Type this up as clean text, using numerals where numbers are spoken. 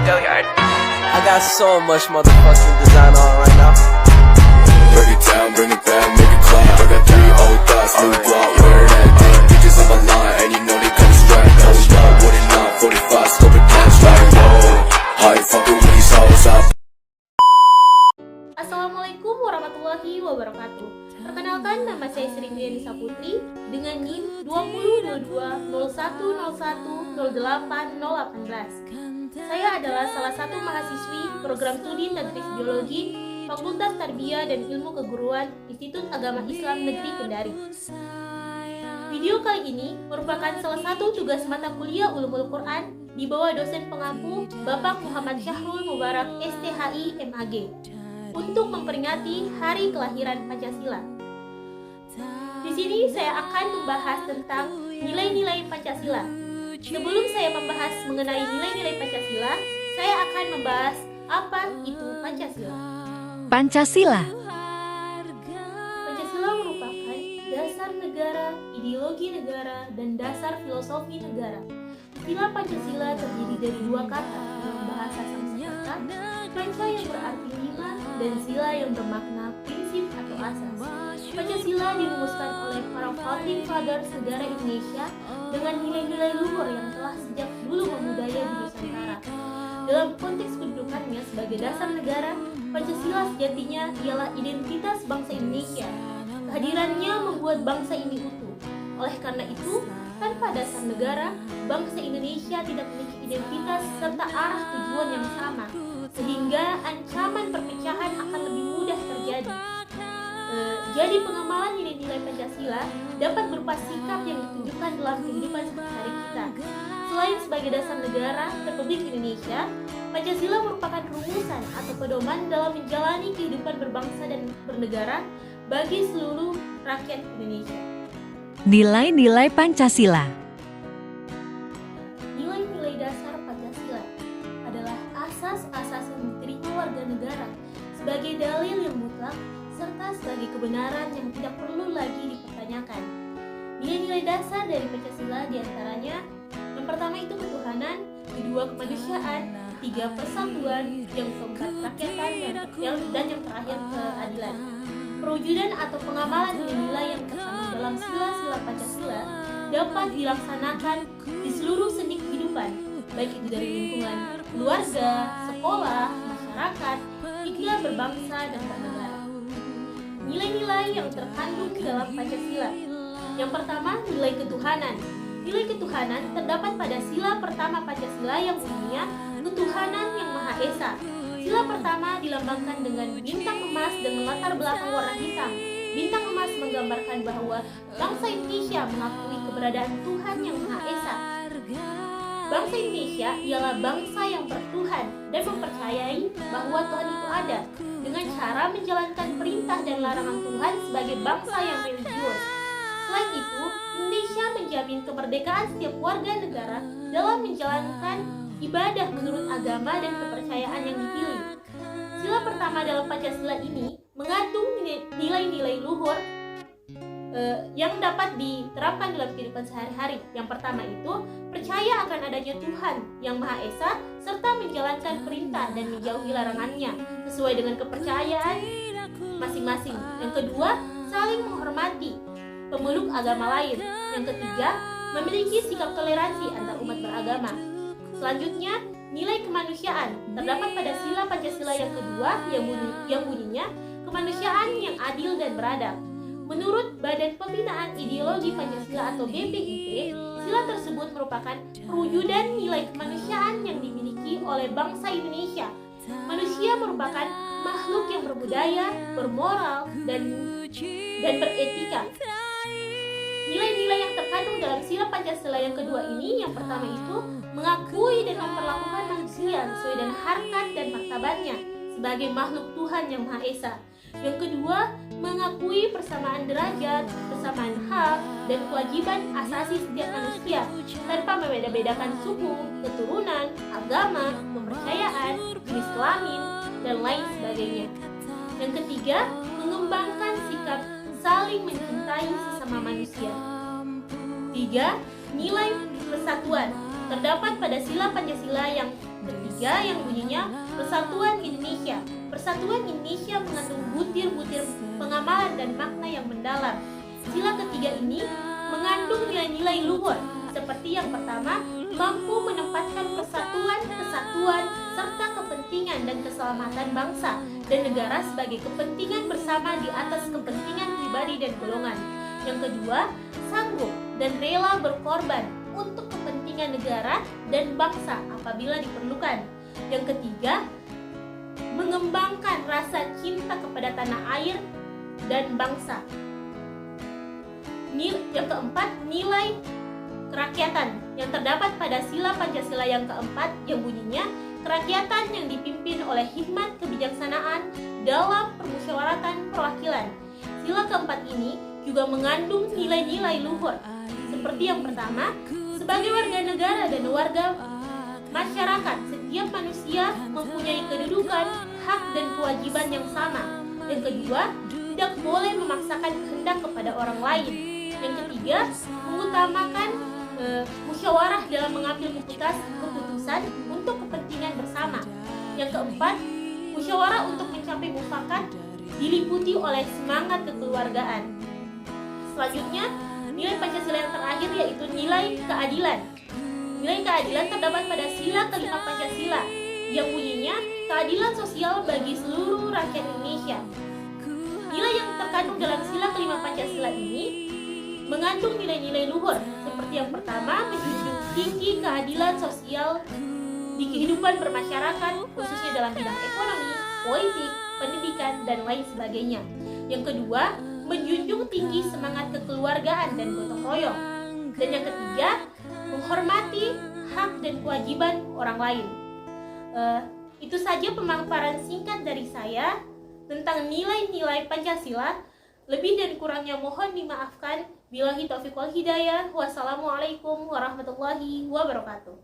I got so much motherfucking design on right now. Break it down, bring it back, make it clap. I got 3 old thoughts, new block, where that day. Bitches on my line, and you know they come straight. Hold up, what it not, 45, scope it cash like whoa. How you fucking with these hoes up? Assalamualaikum warahmatullahi wabarakatuh. Perkenalkan, nama saya Sri Nisa Putri dengan NIM 202201010818. Saya adalah salah satu mahasiswi program studi Tadris Biologi Fakultas Tarbiyah dan Ilmu Keguruan Institut Agama Islam Negeri Kendari. Video kali ini merupakan salah satu tugas mata kuliah Ulumul Quran di bawah dosen pengampu Bapak Muhammad Syahrul Mubarak STHI MAG untuk memperingati Hari Kelahiran Pancasila. Di sini saya akan membahas tentang nilai-nilai Pancasila. Sebelum saya membahas mengenai nilai-nilai Pancasila, saya akan membahas apa itu Pancasila. Pancasila merupakan dasar negara, ideologi negara, dan dasar filosofi negara. Istilah Pancasila terdiri dari 2 kata dalam bahasa Sanskerta, panca yang berarti 5 dan sila yang bermakna prinsip atau asas. Pancasila dirumuskan oleh para founding fathers negara Indonesia dengan nilai-nilai luhur yang telah sejak dulu membudaya di Nusantara. Dalam konteks kedudukannya sebagai dasar negara, Pancasila sejatinya ialah identitas bangsa Indonesia. Kehadirannya membuat bangsa ini utuh. Oleh karena itu, tanpa dasar negara, bangsa Indonesia tidak memiliki identitas serta arah tujuan yang sama, sehingga ancaman perpecahan akan lebih mudah terjadi. Jadi pengamalan nilai-nilai Pancasila dapat berupa sikap yang ditunjukkan dalam kehidupan sehari-hari kita. Selain sebagai dasar negara Republik Indonesia, Pancasila merupakan rumusan atau pedoman dalam menjalani kehidupan berbangsa dan bernegara bagi seluruh rakyat Indonesia. Nilai-nilai Pancasila. Nilai-nilai dasar Pancasila adalah asas-asas yang diterima warga negara sebagai dalil yang mutlak serta sebagai kebenaran yang tidak perlu lagi dipertanyakan. Nilai-nilai dasar dari Pancasila diantaranya: yang pertama itu ketuhanan, kedua kemanusiaan, 3 persatuan, yang keempat kerakyatan, dan yang terakhir keadilan. Perwujudan atau pengamalan nilai-nilai yang terkandung dalam sila-sila Pancasila dapat dilaksanakan di seluruh sendi kehidupan, baik itu dari lingkungan keluarga, sekolah, masyarakat, hingga berbangsa dan bernegara. Nilai-nilai yang terkandung dalam Pancasila. Yang pertama, nilai ketuhanan. Nilai ketuhanan terdapat pada sila pertama Pancasila yang bunyinya ketuhanan yang Maha Esa. Sila pertama dilambangkan dengan bintang emas dengan latar belakang warna hitam. Bintang emas menggambarkan bahwa bangsa Indonesia mengakui keberadaan Tuhan yang Maha Esa. Bangsa Indonesia ialah bangsa yang bertuhan dan mempercayai bahwa Tuhan itu ada dengan cara menjalankan perintah dan larangan Tuhan sebagai bangsa yang religius. Selain itu, Indonesia menjamin kemerdekaan setiap warga negara dalam menjalankan ibadah menurut agama dan kepercayaan yang dipilih. Sila pertama dalam Pancasila ini mengandung nilai-nilai luhur yang dapat diterapkan dalam kehidupan sehari-hari. Yang pertama itu, percaya akan adanya Tuhan yang Maha Esa serta menjalankan perintah dan menjauhi larangannya sesuai dengan kepercayaan masing-masing. Yang kedua, saling menghormati pemeluk agama lain. Yang ketiga, memiliki sikap toleransi antar umat beragama. Selanjutnya, nilai kemanusiaan terdapat pada sila Pancasila yang kedua yang bunyinya kemanusiaan yang adil dan beradab. Menurut Badan Pembinaan Ideologi Pancasila atau BPIP, sila tersebut merupakan perwujudan nilai kemanusiaan yang dimiliki oleh bangsa Indonesia. Manusia merupakan makhluk yang berbudaya, bermoral, dan beretika. Nilai-nilai yang terkandung dalam sila Pancasila yang kedua ini, yang pertama itu mengakui dan memperlakukan manusia sesuai dengan harkat dan martabatnya sebagai makhluk Tuhan yang Maha Esa. Yang kedua, mengakui persamaan derajat, persamaan hak, dan kewajiban asasi setiap manusia tanpa membeda-bedakan suku, keturunan, agama, kepercayaan, jenis kelamin, dan lain sebagainya. Yang ketiga, mengembangkan sikap saling mencintai sesama manusia. 3. Nilai persatuan. terdapat pada sila Pancasila yang ketiga yang bunyinya Persatuan Indonesia. Persatuan Indonesia mengandung butir-butir pengamalan dan makna yang mendalam. Sila ketiga ini mengandung nilai-nilai luhur seperti yang pertama, mampu menempatkan persatuan, kesatuan, serta kepentingan dan keselamatan bangsa dan negara sebagai kepentingan bersama di atas kepentingan pribadi dan golongan. Yang kedua, sanggup dan rela berkorban untuk kepentingan negara dan bangsa apabila diperlukan. Yang ketiga, mengembangkan rasa cinta kepada tanah air dan bangsa. Yang keempat, nilai kerakyatan yang terdapat pada sila Pancasila yang keempat yang bunyinya kerakyatan yang dipimpin oleh hikmat kebijaksanaan dalam permusyawaratan perwakilan. Sila keempat ini juga mengandung nilai-nilai luhur seperti yang pertama, sebagai warga negara dan warga masyarakat, setiap manusia mempunyai kedudukan, hak dan kewajiban yang sama. Yang kedua, tidak boleh memaksakan kehendak kepada orang lain. Yang ketiga, mengutamakan musyawarah dalam mengambil keputusan untuk kepentingan bersama. Yang keempat, musyawarah untuk mencapai mufakat diliputi oleh semangat kekeluargaan. Selanjutnya, nilai Pancasila yang terakhir yaitu nilai keadilan. Nilai keadilan terdapat pada sila kelima Pancasila yang bunyinya keadilan sosial bagi seluruh rakyat Indonesia. Nilai yang terkandung dalam sila kelima Pancasila ini mengandung nilai-nilai luhur seperti yang pertama, menjunjung tinggi keadilan sosial di kehidupan bermasyarakat khususnya dalam bidang ekonomi, politik, pendidikan, dan lain sebagainya. Yang kedua, menjunjung tinggi semangat kekeluargaan dan gotong royong. Dan yang ketiga, menghormati hak dan kewajiban orang lain. Itu saja pemaparan singkat dari saya tentang nilai-nilai Pancasila. Lebih dan kurangnya mohon dimaafkan. Billahi taufiq wal hidayah. Wassalamualaikum warahmatullahi wabarakatuh.